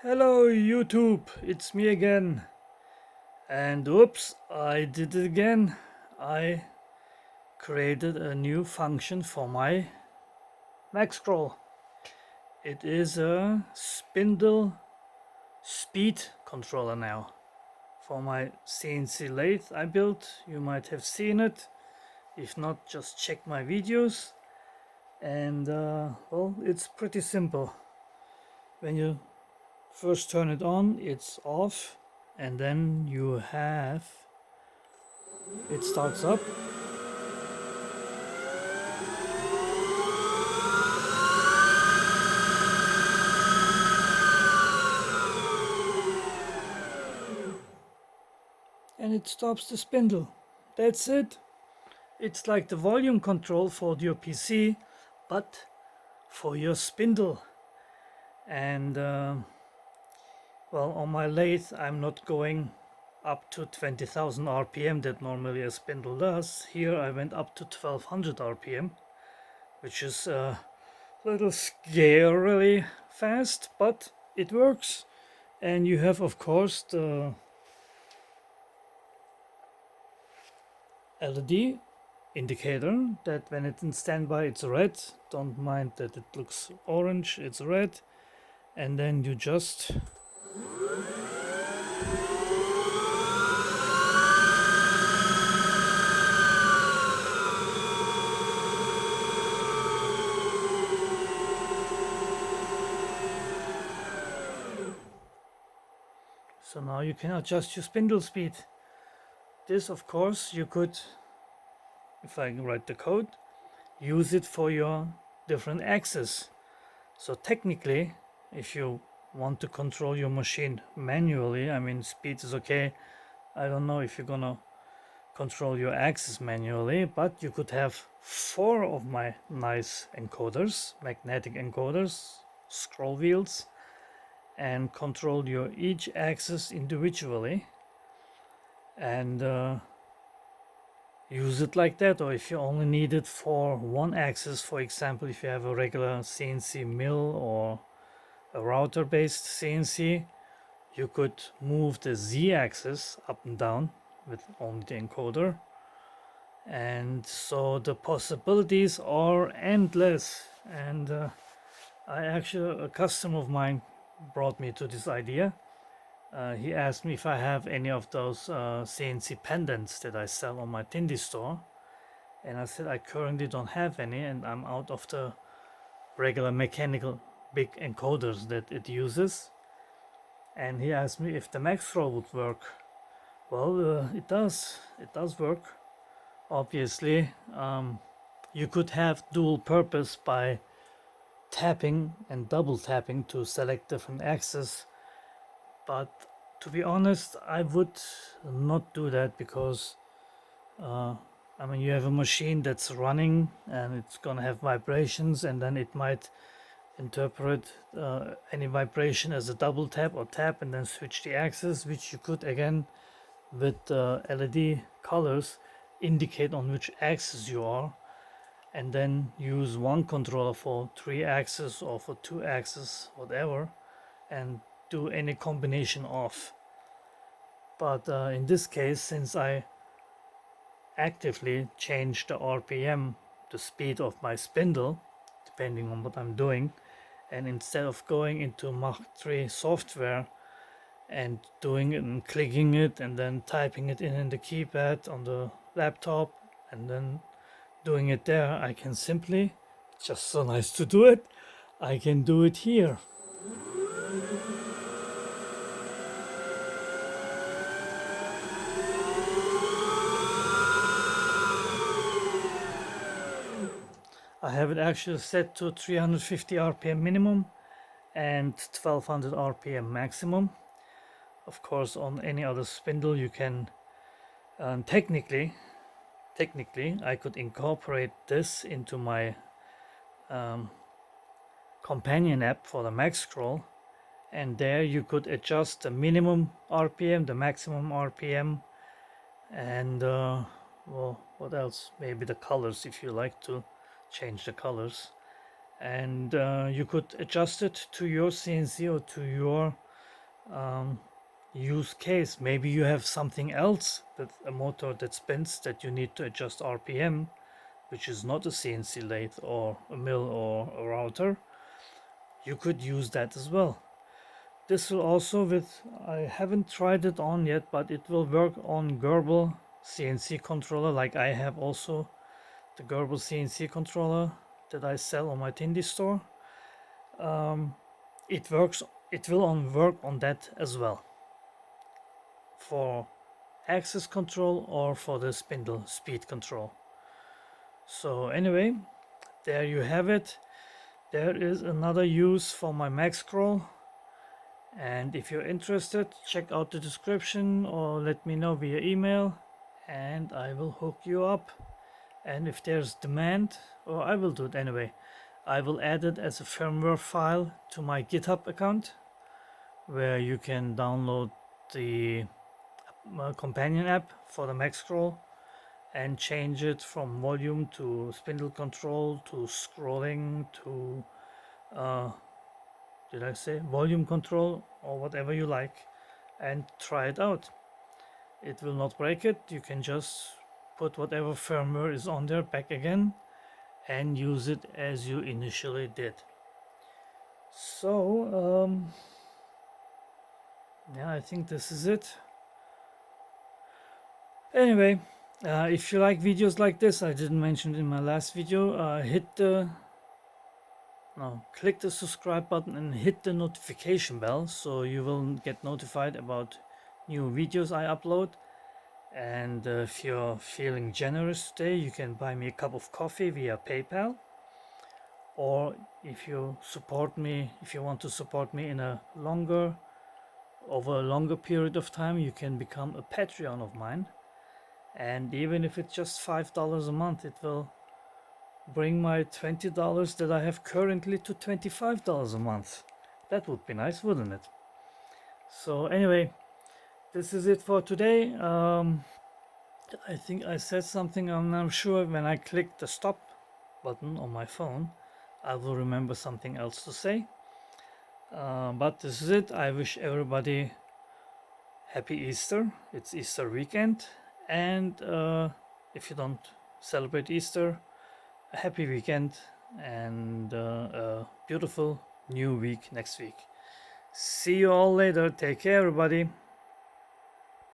Hello YouTube, it's me again. And oops, I did it again. I created a new function for my MagScroll. It is a spindle speed controller now. For my CNC lathe I built, you might have seen it. If not, just check my videos. And well, it's pretty simple. When you first turn it on, it's off, and then you have it starts up, and it stops the spindle. That's it. It's like the volume control for your PC, but for your spindle. And well, on my lathe I'm not going up to 20,000 RPM that normally a spindle does. Here I went up to 1200 RPM, which is a little scarily fast, but it works. And you have, of course, the LED indicator that when it's in standby it's red. Don't mind that it looks orange, it's red. And then you just so now you can adjust your spindle speed. This, of course, you could, if I write the code, use it for your different axes. So technically, if you want to control your machine manually, I mean, speed is okay. I don't know if you're gonna control your axis manually, but you could have 4 of my nice encoders, magnetic encoders, scroll wheels, and control your each axis individually, and use it like that. Or if you only need it for one axis, for example, if you have a regular CNC mill or a router based CNC, you could move the Z axis up and down with only the encoder. And so the possibilities are endless. And a customer of mine brought me to this idea. He asked me if I have any of those CNC pendants that I sell on my Tindy store, and I said I currently don't have any, and I'm out of the regular mechanical big encoders that it uses. And he asked me if the MagScroll would work. Well, it does work. Obviously, you could have dual purpose by tapping and double tapping to select different axes, but to be honest, I would not do that, because I mean, you have a machine that's running and it's gonna have vibrations, and then it might interpret any vibration as a double tap or tap and then switch the axis, which you could again with LED colors indicate on which axis you are, and then use one controller for 3 axes or for 2 axes, whatever, and do any combination of. But in this case, since I actively change the RPM, the speed of my spindle, depending on what I'm doing, and instead of going into Mach 3 software and doing it and clicking it and then typing it in the keypad on the laptop and then doing it there, I can simply, just so nice to do it, I can do it here. I have it actually set to 350 RPM minimum and 1200 RPM maximum. Of course, on any other spindle you can technically I could incorporate this into my companion app for the MagScroll, and there you could adjust the minimum RPM, the maximum RPM, and well, what else? Maybe the colors, if you like to change the colors. And you could adjust it to your CNC or to your use case. Maybe you have something else with a motor that spins that you need to adjust RPM, which is not a CNC lathe or a mill or a router. You could use that as well. This will also I haven't tried it on yet, but it will work on Gerbil CNC controller. Like I have also the Gerbil CNC controller that I sell on my Tindy store. It will work on that as well, for axis control or for the spindle speed control. So anyway, there you have it. There is another use for my MagScroll, and if you're interested, check out the description or let me know via email and I will hook you up. And if there's demand, or I will do it anyway, I will add it as a firmware file to my GitHub account, where you can download the companion app for the MagScroll and change it from volume to spindle control to scrolling to did I say volume control, or whatever you like, and try it out. It will not break it. You can just put whatever firmware is on there back again and use it as you initially did. So yeah, I think this is it. Anyway, if you like videos like this, I didn't mention it in my last video, click the subscribe button and hit the notification bell so you will get notified about new videos I upload. And if you're feeling generous today, you can buy me a cup of coffee via PayPal, or if you want to support me over a longer period of time, you can become a Patreon of mine. And even if it's just $5 a month, it will bring my $20 that I have currently to $25 a month. That would be nice, wouldn't it? So anyway, this is it for today. I think I said something, I'm not sure. When I click the stop button on my phone, I will remember something else to say. But this is it. I wish everybody happy Easter. It's Easter weekend. And if you don't celebrate Easter, a happy weekend and a beautiful new week next week. See you all later. Take care, everybody.